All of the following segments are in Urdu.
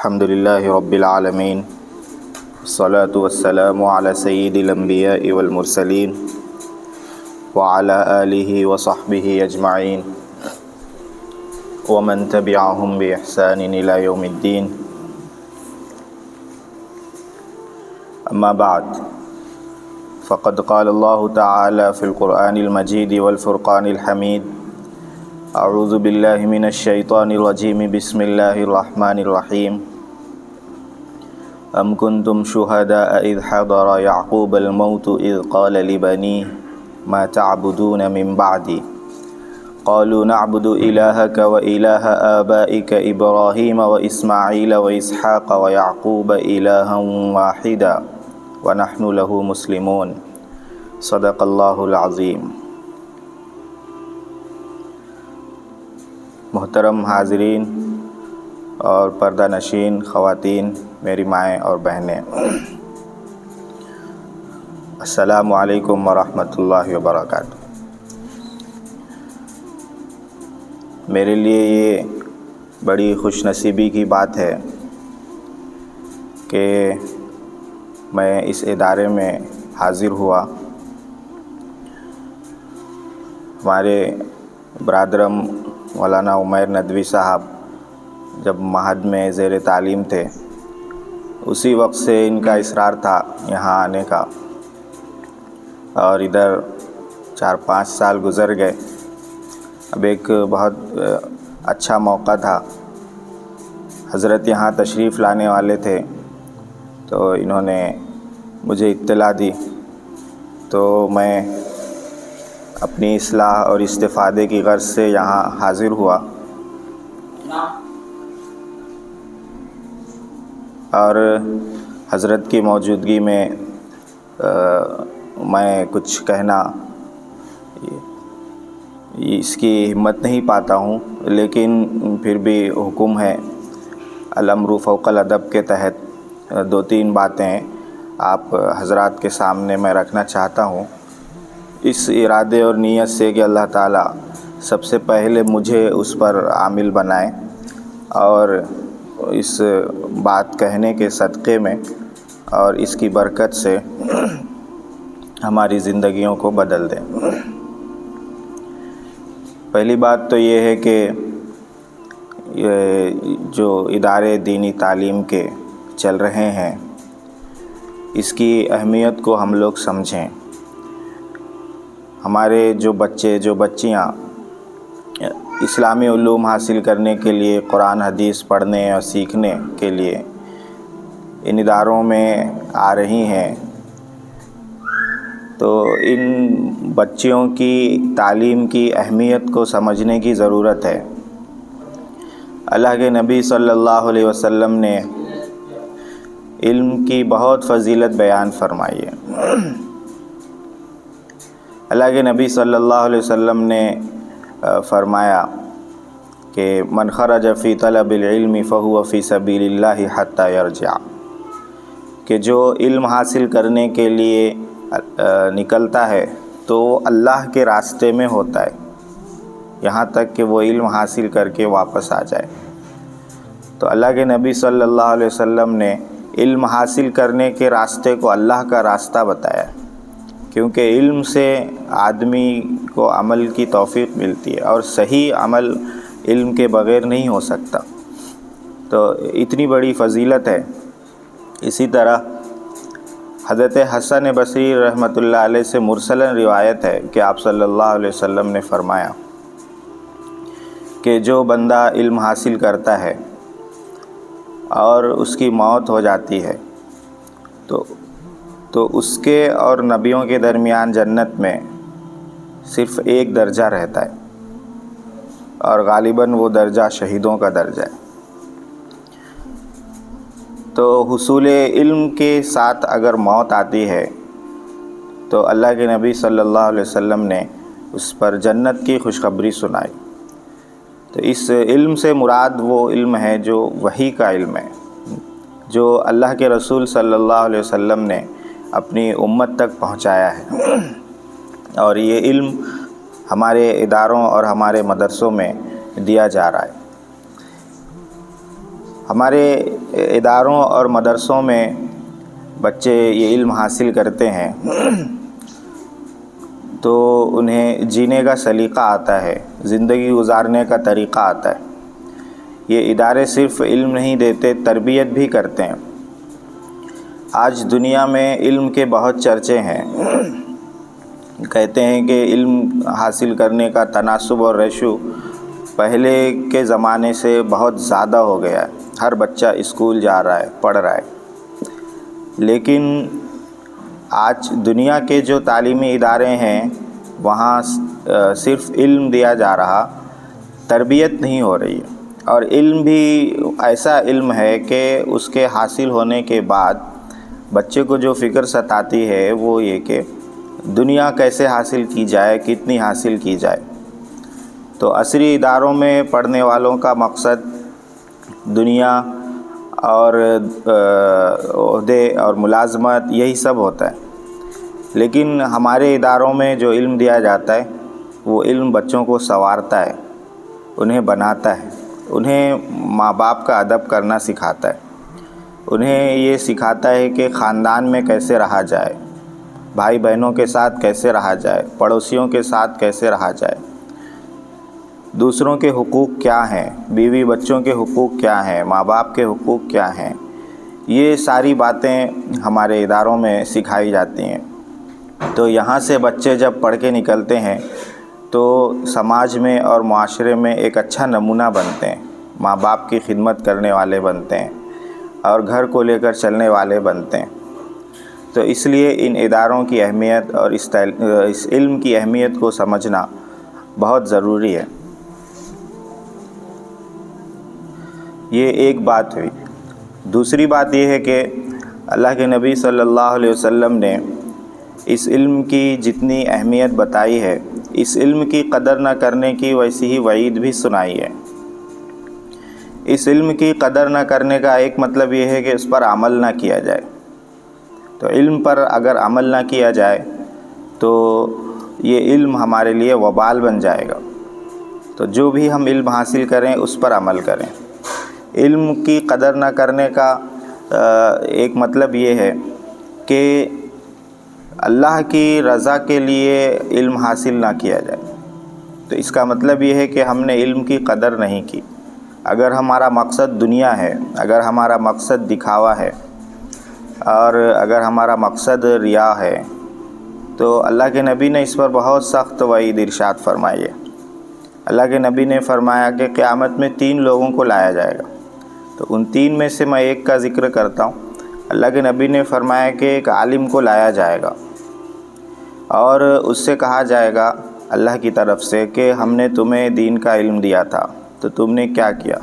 الحمد للہ رب العالمین والصلاة والسلام علی سید الانبیاء والمرسلین وعلی آلہ وصحبہ اجمعین ومن تبعہم بإحسان الی یوم الدین. اما بعد فقد قال اللہ تعالی فی القرآن المجید والفرقان الحمید. اعوذ باللہ من الشیطان الرجیم بسم اللہ الرحمن الرحیم. ام کنتم شہداء اذ حضر یعقوب الموت اذ قال لبنیہ ما تعبدون من بعدی قالوا نعبد الہک و الہ آبائک ابراہیم و اسماعیل و اسحاق و یعقوب الہا واحدا ونحن له مسلمون. صدق اللہ العظیم. محترم حاضرین اور پردہ نشین خواتین، میری مائیں اور بہنیں، السلام علیکم ورحمۃ اللہ وبرکاتہ. میرے لیے یہ بڑی خوش نصیبی کی بات ہے کہ میں اس ادارے میں حاضر ہوا. ہمارے برادرم مولانا عمیر ندوی صاحب جب معہد میں زیر تعلیم تھے، اسی وقت سے ان کا اصرار تھا یہاں آنے کا، اور ادھر 4-5 سال گزر گئے. اب ایک بہت اچھا موقع تھا. حضرت یہاں تشریف لانے والے تھے تو انہوں نے مجھے اطلاع دی، تو میں اپنی اصلاح اور استفادے کی غرض سے یہاں حاضر ہوا. اور حضرت کی موجودگی میں میں کچھ کہنا اس کی ہمت نہیں پاتا ہوں، لیکن پھر بھی حکم ہے الامر فوق الادب کے تحت 2-3 باتیں آپ حضرات کے سامنے میں رکھنا چاہتا ہوں، اس ارادے اور نیت سے کہ اللہ تعالیٰ سب سے پہلے مجھے اس پر عامل بنائے اور اس بات کہنے کے صدقے میں اور اس کی برکت سے ہماری زندگیوں کو بدل دے. پہلی بات تو یہ ہے کہ جو ادارے دینی تعلیم کے چل رہے ہیں، اس کی اہمیت کو ہم لوگ سمجھیں. ہمارے جو بچے جو بچیاں اسلامی علوم حاصل کرنے کے لیے، قرآن حدیث پڑھنے اور سیکھنے کے لیے ان اداروں میں آ رہی ہیں، تو ان بچیوں کی تعلیم کی اہمیت کو سمجھنے کی ضرورت ہے. اللہ کے نبی صلی اللہ علیہ وسلم نے علم کی بہت فضیلت بیان فرمائی ہے. اللہ کے نبی صلی اللہ علیہ وسلم نے فرمایا کہ من خرج فی طلب العلم فہو فی سبیل اللہ حتی یرجع، کہ جو علم حاصل کرنے کے لیے نکلتا ہے تو اللہ کے راستے میں ہوتا ہے، یہاں تک کہ وہ علم حاصل کر کے واپس آ جائے. تو اللہ کے نبی صلی اللہ علیہ وسلم نے علم حاصل کرنے کے راستے کو اللہ کا راستہ بتایا، کیونکہ علم سے آدمی کو عمل کی توفیق ملتی ہے، اور صحیح عمل علم کے بغیر نہیں ہو سکتا. تو اتنی بڑی فضیلت ہے. اسی طرح حضرت حسن بصری رحمۃ اللہ علیہ سے مرسلاً روایت ہے کہ آپ صلی اللہ علیہ وسلم نے فرمایا کہ جو بندہ علم حاصل کرتا ہے اور اس کی موت ہو جاتی ہے تو اس کے اور نبیوں کے درمیان جنت میں صرف ایک درجہ رہتا ہے، اور غالباً وہ درجہ شہیدوں کا درجہ ہے. تو حصول علم کے ساتھ اگر موت آتی ہے تو اللہ کے نبی صلی اللہ علیہ وسلم نے اس پر جنت کی خوشخبری سنائی. تو اس علم سے مراد وہ علم ہے جو وحی کا علم ہے، جو اللہ کے رسول صلی اللہ علیہ وسلم نے اپنی امت تک پہنچایا ہے. اور یہ علم ہمارے اداروں اور ہمارے مدرسوں میں دیا جا رہا ہے. ہمارے اداروں اور مدرسوں میں بچے یہ علم حاصل کرتے ہیں تو انہیں جینے کا سلیقہ آتا ہے، زندگی گزارنے کا طریقہ آتا ہے۔ یہ ادارے صرف علم نہیں دیتے، تربیت بھی کرتے ہیں۔ آج دنیا میں علم کے بہت چرچے ہیں، کہتے ہیں کہ علم حاصل کرنے کا تناسب اور ریشو پہلے کے زمانے سے بہت زیادہ ہو گیا ہے، ہر بچہ اسکول جا رہا ہے، پڑھ رہا ہے۔ لیکن آج دنیا کے جو تعلیمی ادارے ہیں وہاں صرف علم دیا جا رہا، تربیت نہیں ہو رہی ہے۔ اور علم بھی ایسا علم ہے کہ اس کے حاصل ہونے کے بعد بچے کو جو فکر ستاتی ہے وہ یہ کہ دنیا کیسے حاصل کی جائے، کتنی حاصل کی جائے۔ تو عصری اداروں میں پڑھنے والوں کا مقصد دنیا اور عہدے اور ملازمت یہی سب ہوتا ہے۔ لیکن ہمارے اداروں میں جو علم دیا جاتا ہے وہ علم بچوں کو سنوارتا ہے، انہیں بناتا ہے، انہیں ماں باپ کا ادب کرنا سکھاتا ہے، انہیں یہ سکھاتا ہے کہ خاندان میں کیسے رہا جائے، بھائی بہنوں کے ساتھ کیسے رہا جائے، پڑوسیوں کے ساتھ کیسے رہا جائے، دوسروں کے حقوق کیا ہیں، بیوی بچوں کے حقوق کیا ہیں، ماں باپ کے حقوق کیا ہیں۔ یہ ساری باتیں ہمارے اداروں میں سکھائی جاتی ہیں۔ تو یہاں سے بچے جب پڑھ کے نکلتے ہیں تو سماج میں اور معاشرے میں ایک اچھا نمونہ بنتے ہیں، ماں باپ کی خدمت کرنے والے بنتے ہیں اور گھر کو لے کر چلنے والے بنتے ہیں۔ تو اس لیے ان اداروں کی اہمیت اور اس علم کی اہمیت کو سمجھنا بہت ضروری ہے۔ یہ ایک بات ہوئی۔ دوسری بات یہ ہے کہ اللہ کے نبی صلی اللہ علیہ وسلم نے اس علم کی جتنی اہمیت بتائی ہے، اس علم کی قدر نہ کرنے کی ویسی ہی وعید بھی سنائی ہے۔ اس علم کی قدر نہ کرنے کا ایک مطلب یہ ہے کہ اس پر عمل نہ کیا جائے۔ تو علم پر اگر عمل نہ کیا جائے تو یہ علم ہمارے لیے وبال بن جائے گا۔ تو جو بھی ہم علم حاصل کریں اس پر عمل کریں۔ علم کی قدر نہ کرنے کا ایک مطلب یہ ہے کہ اللہ کی رضا کے لیے علم حاصل نہ کیا جائے۔ تو اس کا مطلب یہ ہے کہ ہم نے علم کی قدر نہیں کی۔ اگر ہمارا مقصد دنیا ہے، اگر ہمارا مقصد دکھاوا ہے اور اگر ہمارا مقصد ریا ہے تو اللہ کے نبی نے اس پر بہت سخت وعید ارشاد فرمائی ہے۔ اللہ کے نبی نے فرمایا کہ قیامت میں 3 لوگوں کو لایا جائے گا۔ تو ان 3 میں سے میں ایک کا ذکر کرتا ہوں۔ اللہ کے نبی نے فرمایا کہ ایک عالم کو لایا جائے گا اور اس سے کہا جائے گا اللہ کی طرف سے کہ ہم نے تمہیں دین کا علم دیا تھا تو تم نے کیا کیا؟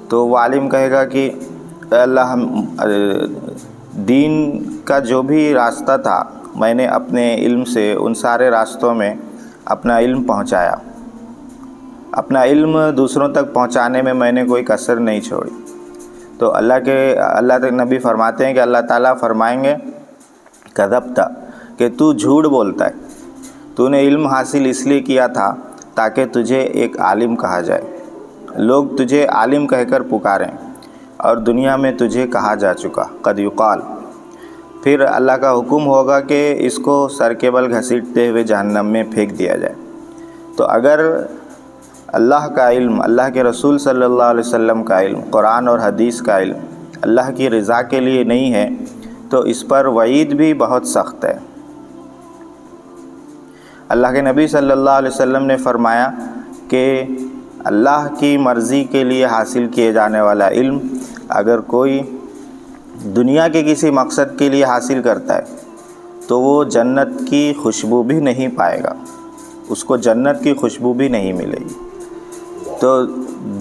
تو وہ عالم کہے گا کہ اے اللہ، دین کا جو بھی راستہ تھا میں نے اپنے علم سے ان سارے راستوں میں اپنا علم پہنچایا، اپنا علم دوسروں تک پہنچانے میں میں نے کوئی کسر نہیں چھوڑی۔ تو اللہ کے نبی فرماتے ہیں کہ اللہ تعالیٰ فرمائیں گے کذبت، کہ تو جھوٹ بولتا ہے، تو نے علم حاصل اس لیے کیا تھا تاکہ تجھے ایک عالم کہا جائے، لوگ تجھے عالم کہہ کر پکاریں، اور دنیا میں تجھے کہا جا چکا قد یقال۔ پھر اللہ کا حکم ہوگا کہ اس کو سر کے بل گھسیٹتے ہوئے جہنم میں پھینک دیا جائے۔ تو اگر اللہ کا علم، اللہ کے رسول صلی اللہ علیہ وسلم کا علم، قرآن اور حدیث کا علم اللہ کی رضا کے لیے نہیں ہے تو اس پر وعید بھی بہت سخت ہے۔ اللہ کے نبی صلی اللہ علیہ وسلم نے فرمایا کہ اللہ کی مرضی کے لیے حاصل کیے جانے والا علم اگر کوئی دنیا کے کسی مقصد کے لیے حاصل کرتا ہے تو وہ جنت کی خوشبو بھی نہیں پائے گا، اس کو جنت کی خوشبو بھی نہیں ملے گی۔ تو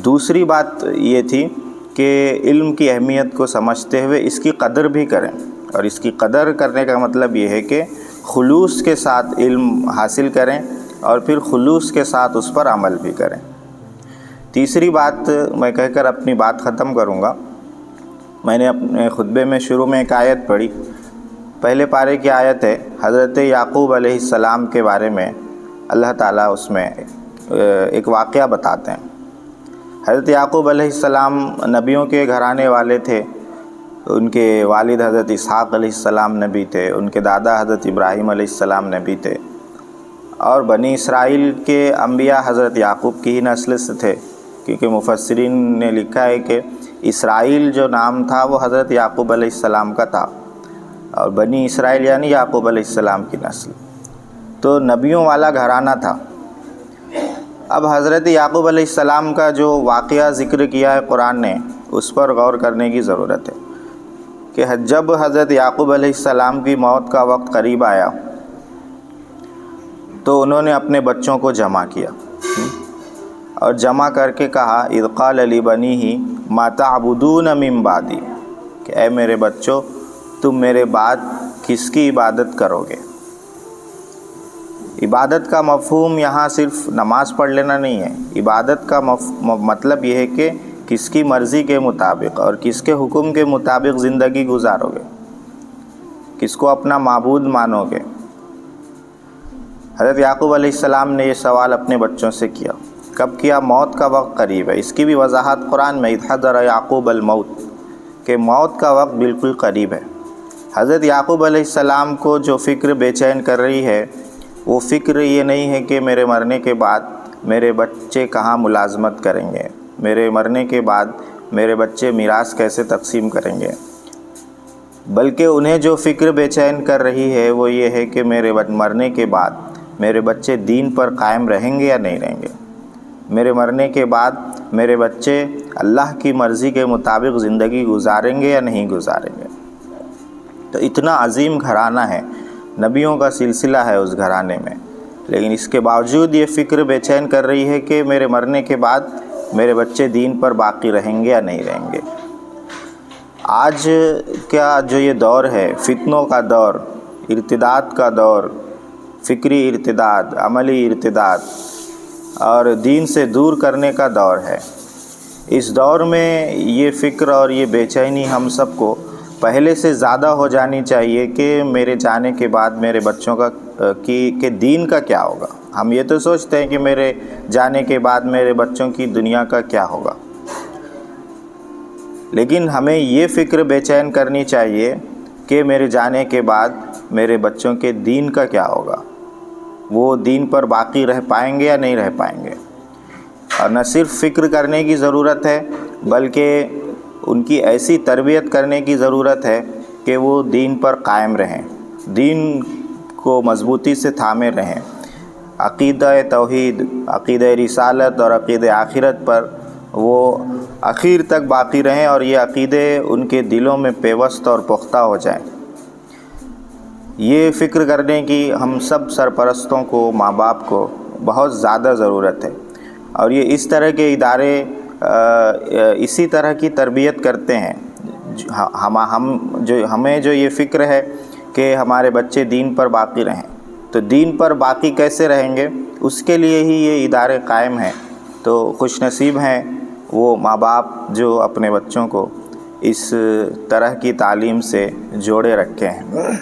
دوسری بات یہ تھی کہ علم کی اہمیت کو سمجھتے ہوئے اس کی قدر بھی کریں، اور اس کی قدر کرنے کا مطلب یہ ہے کہ خلوص کے ساتھ علم حاصل کریں اور پھر خلوص کے ساتھ اس پر عمل بھی کریں۔ تیسری بات میں کہہ کر اپنی بات ختم کروں گا۔ میں نے اپنے خطبے میں شروع میں ایک آیت پڑھی، پہلے پارے کی آیت ہے، حضرت یعقوب علیہ السلام کے بارے میں اللہ تعالیٰ اس میں ایک واقعہ بتاتے ہیں۔ حضرت یعقوب علیہ السلام نبیوں کے گھرانے والے تھے. ان کے والد حضرت اسحاق علیہ السلام نبی تھے، ان کے دادا حضرت ابراہیم علیہ السلام نبی تھے، اور بنی اسرائیل کے انبیاء حضرت یعقوب کی ہی نسل سے تھے، کیونکہ مفسرین نے لکھا ہے کہ اسرائیل جو نام تھا وہ حضرت یعقوب علیہ السلام کا تھا، اور بنی اسرائیل یعنی یعقوب علیہ السلام کی نسل. تو نبیوں والا گھرانہ تھا. اب حضرت یعقوب علیہ السلام کا جو واقعہ ذکر کیا ہے قرآن نے، اس پر غور کرنے کی ضرورت ہے کہ جب حضرت یعقوب علیہ السلام کی موت کا وقت قریب آیا تو انہوں نے اپنے بچوں کو جمع کیا اور جمع کر کے کہا اذ قال لبنیہ ما تعبدون من بعدی، کہ اے میرے بچوں تم میرے بعد کس کی عبادت کرو گے. عبادت کا مفہوم یہاں صرف نماز پڑھ لینا نہیں ہے. عبادت کا مطلب یہ ہے کہ کس کی مرضی کے مطابق اور کس کے حکم کے مطابق زندگی گزارو گے، کس کو اپنا معبود مانو گے. حضرت یعقوب علیہ السلام نے یہ سوال اپنے بچوں سے کیا. کب کیا؟ موت کا وقت قریب ہے. اس کی بھی وضاحت قرآن میں اذ حضر یعقوب الموت، کہ موت کا وقت بالکل قریب ہے. حضرت یعقوب علیہ السلام کو جو فکر بے چین کر رہی ہے، وہ فکر یہ نہیں ہے کہ میرے مرنے کے بعد میرے بچے کہاں ملازمت کریں گے، میرے مرنے کے بعد میرے بچے میراث کیسے تقسیم کریں گے، بلکہ انہیں جو فکر بے چین کر رہی ہے وہ یہ ہے کہ میرے مرنے کے بعد میرے بچے دین پر قائم رہیں گے یا نہیں رہیں گے، میرے مرنے کے بعد میرے بچے اللہ کی مرضی کے مطابق زندگی گزاریں گے یا نہیں گزاریں گے. تو اتنا عظیم گھرانہ ہے، نبیوں کا سلسلہ ہے اس گھرانے میں، لیکن اس کے باوجود یہ فکر بے چین کر رہی ہے کہ میرے مرنے کے بعد میرے بچے دین پر باقی رہیں گے یا نہیں رہیں گے. آج کا جو یہ دور ہے، فتنوں کا دور، ارتداد کا دور، فکری ارتداد، عملی ارتداد اور دین سے دور کرنے کا دور ہے. اس دور میں یہ فکر اور یہ بے چینی ہم سب کو پہلے سے زیادہ ہو جانی چاہیے کہ میرے جانے کے بعد میرے بچوں کا کہ دین کا کیا ہوگا. ہم یہ تو سوچتے ہیں کہ میرے جانے کے بعد میرے بچوں کی دنیا کا کیا ہوگا، لیکن ہمیں یہ فکر بے چین کرنی چاہیے کہ میرے جانے کے بعد میرے بچوں کے دین کا کیا ہوگا، وہ دین پر باقی رہ پائیں گے یا نہیں رہ پائیں گے. اور نہ صرف فکر کرنے کی ضرورت ہے بلکہ ان کی ایسی تربیت کرنے کی ضرورت ہے کہ وہ دین پر قائم رہیں، دین کو مضبوطی سے تھامے رہیں، عقیدہ توحید، عقیدہ رسالت اور عقیدہ آخرت پر وہ آخر تک باقی رہیں اور یہ عقیدے ان کے دلوں میں پیوست اور پختہ ہو جائیں. یہ فکر کرنے کی ہم سب سرپرستوں کو، ماں باپ کو بہت زیادہ ضرورت ہے. اور یہ اس طرح کے ادارے اسی طرح کی تربیت کرتے ہیں. ہمیں جو یہ فکر ہے کہ ہمارے بچے دین پر باقی رہیں، تو دین پر باقی کیسے رہیں گے، اس کے لیے ہی یہ ادارے قائم ہیں. تو خوش نصیب ہیں وہ ماں باپ جو اپنے بچوں کو اس طرح کی تعلیم سے جوڑے رکھے ہیں.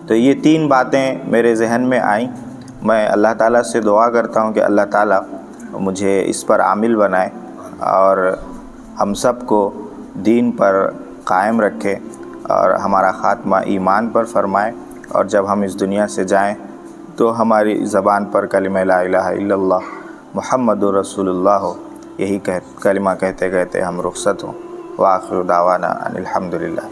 تو یہ 3 باتیں میرے ذہن میں آئیں. میں اللہ تعالیٰ سے دعا کرتا ہوں کہ اللہ تعالیٰ مجھے اس پر عامل بنائے اور ہم سب کو دین پر قائم رکھے اور ہمارا خاتمہ ایمان پر فرمائے، اور جب ہم اس دنیا سے جائیں تو ہماری زبان پر کلمہ لا الہ الا اللہ محمد رسول اللہ ہو. یہی کلمہ کہتے کہتے ہم رخصت ہوں. وآخر دعوانا ان الحمدللہ.